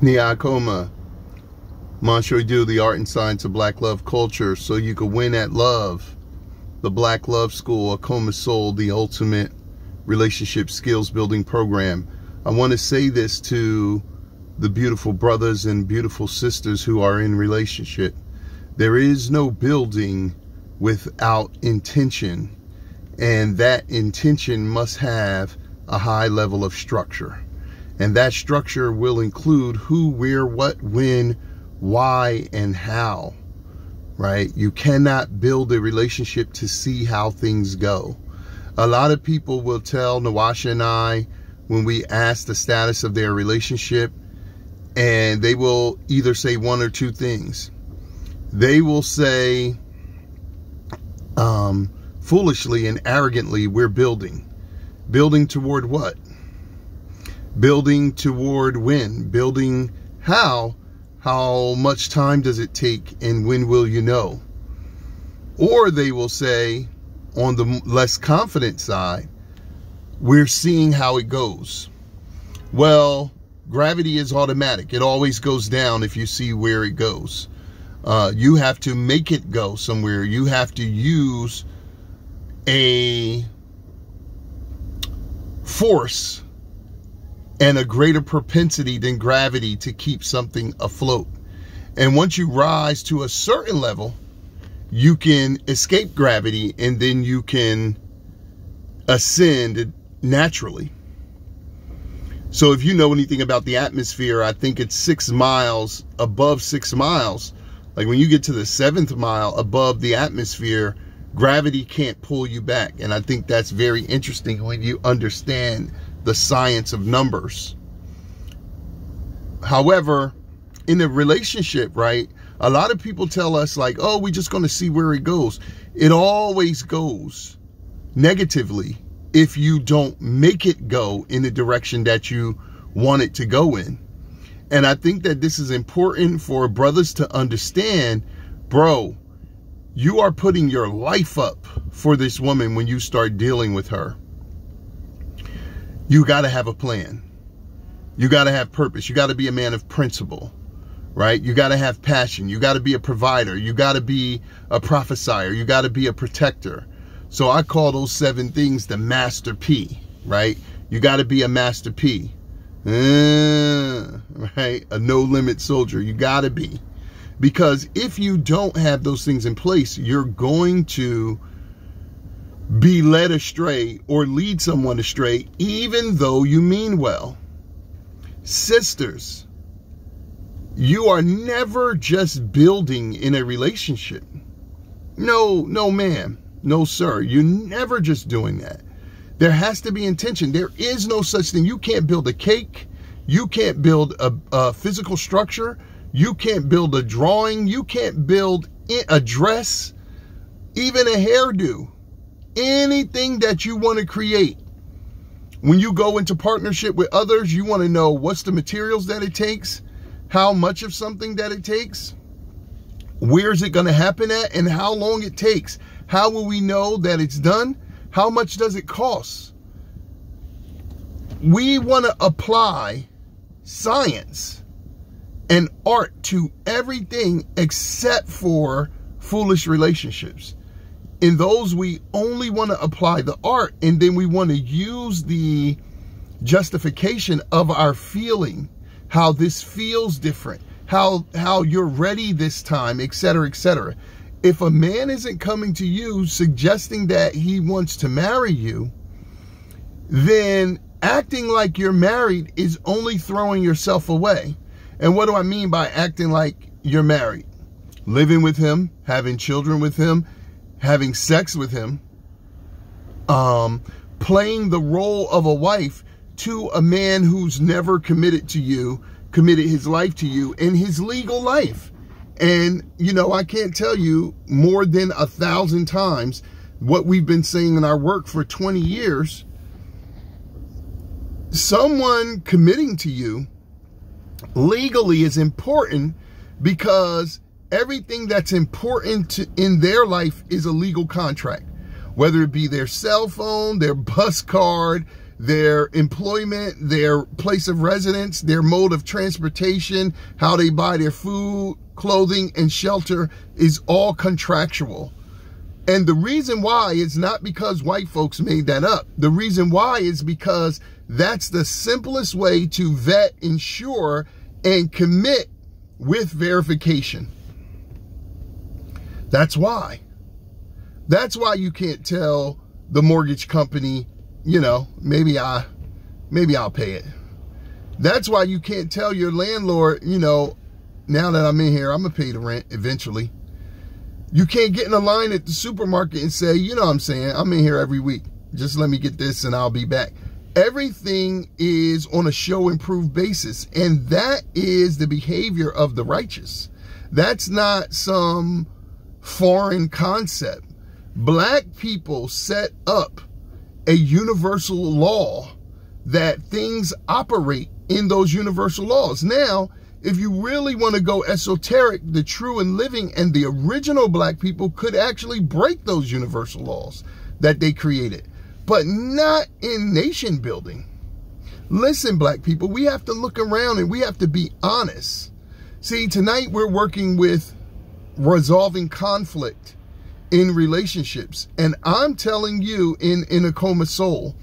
Nyakoma. Montsho do the art and science of black love culture so you can win at love. The Black Love School, Akoma Soul, the ultimate relationship skills building program. I want to say this to the beautiful brothers and beautiful sisters who are in relationship. There is no building without intention, and that intention must have a high level of structure. And that structure will include who, where, what, when, why, and how, right? You cannot build a relationship to see how things go. A lot of people will tell Nawasha and I when we ask the status of their relationship, and they will either say one or two things. They will say, foolishly and arrogantly, we're building. Building toward what? Building toward when? Building how? How much time does it take and when will you know? Or they will say, on the less confident side, we're seeing how it goes. Well, gravity is automatic. It always goes down if you see where it goes. You have to make it go somewhere. You have to use a force and a greater propensity than gravity to keep something afloat. And once you rise to a certain level, you can escape gravity and then you can ascend naturally. So if you know anything about the atmosphere, I think it's 6 miles, above 6 miles. Like when you get to the 7th mile above the atmosphere, gravity can't pull you back. And I think that's very interesting when you understand the science of numbers. However, in a relationship, right, a lot of people tell us like, oh, we're just going to see where it goes. It always goes negatively if you don't make it go in the direction that you want it to go in. And I think that this is important for brothers to understand, bro, you are putting your life up for this woman when you start dealing with her. You got to have a plan. You got to have purpose. You got to be a man of principle, right? You got to have passion. You got to be a provider. You got to be a prophesier. You got to be a protector. So I call those 7 things the master P, right? You got to be a master P, right? A no limit soldier. You got to be, because if you don't have those things in place, you're going to be led astray or lead someone astray, even though you mean well. Sisters, you are never just building in a relationship. No, ma'am. No, sir. You're never just doing that. There has to be intention. There is no such thing. You can't build a cake. You can't build a physical structure. You can't build a drawing. You can't build a dress, even a hairdo. Anything that you want to create. When you go into partnership with others, you want to know what's the materials that it takes, how much of something that it takes, where's it going to happen at, and how long it takes. How will we know that it's done? How much does it cost? We want to apply science and art to everything except for foolish relationships. In those, we only want to apply the art, and then we want to use the justification of our feeling, how this feels different, how you're ready this time, etc., etc. If a man isn't coming to you suggesting that he wants to marry you, then acting like you're married is only throwing yourself away. And what do I mean by acting like you're married? Living with him, having children with him, having sex with him, playing the role of a wife to a man who's never committed to you, committed his life to you in his legal life. And, you know, I can't tell you more than 1,000 times what we've been saying in our work for 20 years. Someone committing to you legally is important because everything that's important in their life is a legal contract, whether it be their cell phone, their bus card, their employment, their place of residence, their mode of transportation, how they buy their food, clothing, and shelter is all contractual. And the reason why is not because white folks made that up. The reason why is because that's the simplest way to vet, ensure, and commit with verification. That's why. That's why you can't tell the mortgage company, you know, maybe I'll pay it. That's why you can't tell your landlord, you know, now that I'm in here, I'm gonna pay the rent eventually. You can't get in a line at the supermarket and say, you know what I'm saying, I'm in here every week. Just let me get this and I'll be back. Everything is on a show and prove basis. And that is the behavior of the righteous. That's not some foreign concept. Black people set up a universal law that things operate in those universal laws. Now, if you really want to go esoteric, the true and living and the original black people could actually break those universal laws that they created, but not in nation building. Listen, black people, we have to look around and we have to be honest. See, tonight we're working with resolving conflict in relationships. And I'm telling you in a coma soul,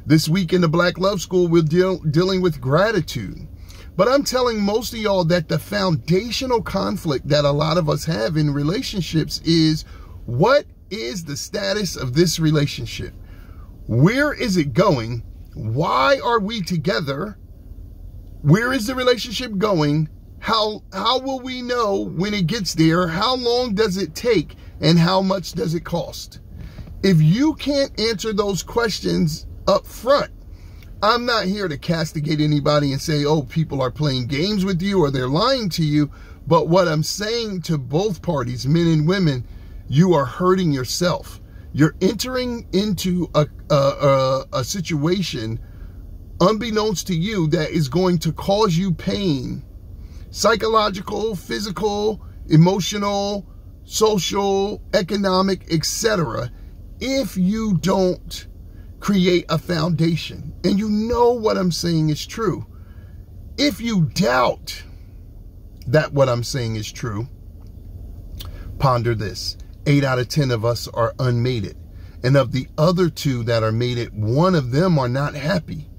this week in the Black Love School, we're dealing with gratitude. But I'm telling most of y'all that the foundational conflict that a lot of us have in relationships is, what is the status of this relationship? Where is it going? Why are we together? Where is the relationship going? How will we know when it gets there? How long does it take? And how much does it cost? If you can't answer those questions up front, I'm not here to castigate anybody and say, oh, people are playing games with you or they're lying to you. But what I'm saying to both parties, men and women, you are hurting yourself. You're entering into a situation unbeknownst to you that is going to cause you pain, psychological, physical, emotional, social, economic, etc., if you don't create a foundation. And you know what I'm saying is true. If you doubt that what I'm saying is true, ponder this. 8 out of 10 of us are unmated. And of the other 2 that are mated, 1 of them are not happy.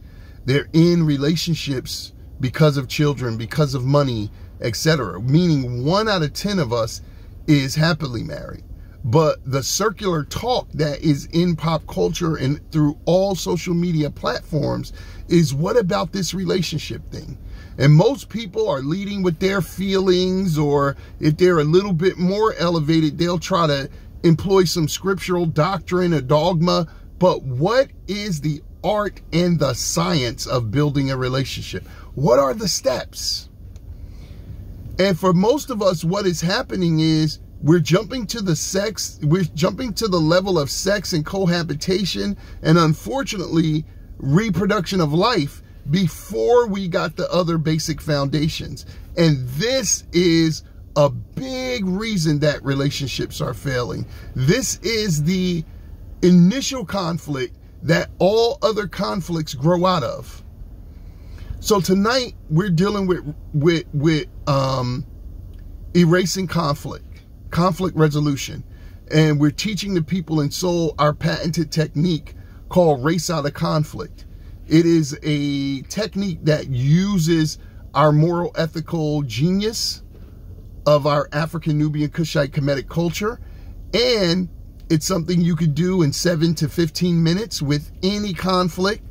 They're in relationships because of children, because of money, etc. Meaning 1 out of 10 of us is happily married. But the circular talk that is in pop culture and through all social media platforms is, what about this relationship thing? And most people are leading with their feelings, or if they're a little bit more elevated, they'll try to employ some scriptural doctrine or dogma. But what is the art and the science of building a relationship? What are the steps? And for most of us, what is happening is we're jumping to the level of sex and cohabitation and, unfortunately, reproduction of life before we got the other basic foundations. And this is a big reason that relationships are failing. This is the initial conflict that all other conflicts grow out of. So tonight we're dealing with erasing conflict resolution. And we're teaching the people in soul our patented technique called race out of conflict. It is a technique that uses our moral ethical genius of our African, Nubian, Kushite, Kemetic culture. And it's something you could do in 7 to 15 minutes with any conflict.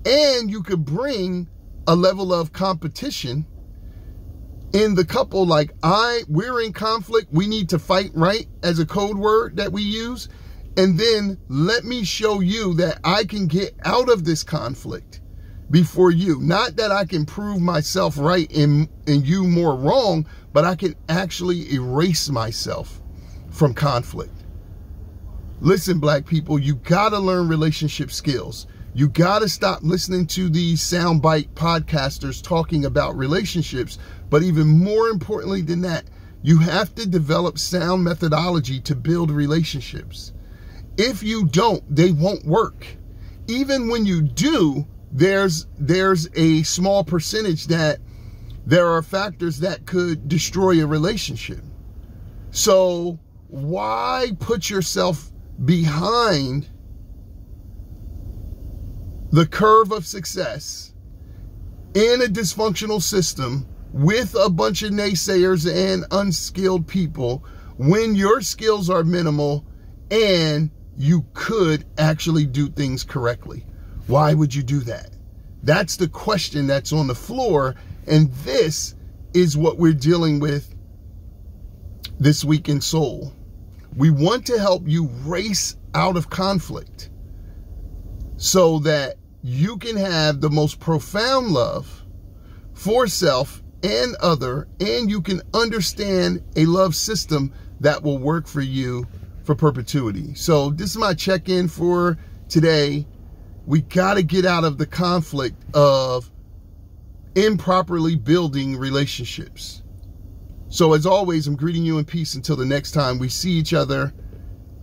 And you could bring a level of competition in the couple, like we're in conflict, we need to fight, right, as a code word that we use. And then let me show you that I can get out of this conflict before you. Not that I can prove myself right and you more wrong, but I can actually erase myself from conflict. Listen, black people, you gotta learn relationship skills. You gotta stop listening to these soundbite podcasters talking about relationships. But even more importantly than that, you have to develop sound methodology to build relationships. If you don't, they won't work. even when you do, there's a small percentage that there are factors that could destroy a relationship. So why put yourself behind the curve of success in a dysfunctional system with a bunch of naysayers and unskilled people when your skills are minimal and you could actually do things correctly? Why would you do that? That's the question that's on the floor, and this is what we're dealing with this week in Soul. We want to help you race out of conflict so that you can have the most profound love for self and other, and you can understand a love system that will work for you for perpetuity. So this is my check-in for today. We got to get out of the conflict of improperly building relationships. So as always, I'm greeting you in peace until the next time we see each other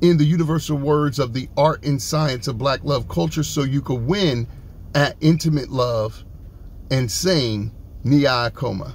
in the universal words of the art and science of Black love culture, so you can win at intimate love and saying Nia Akoma.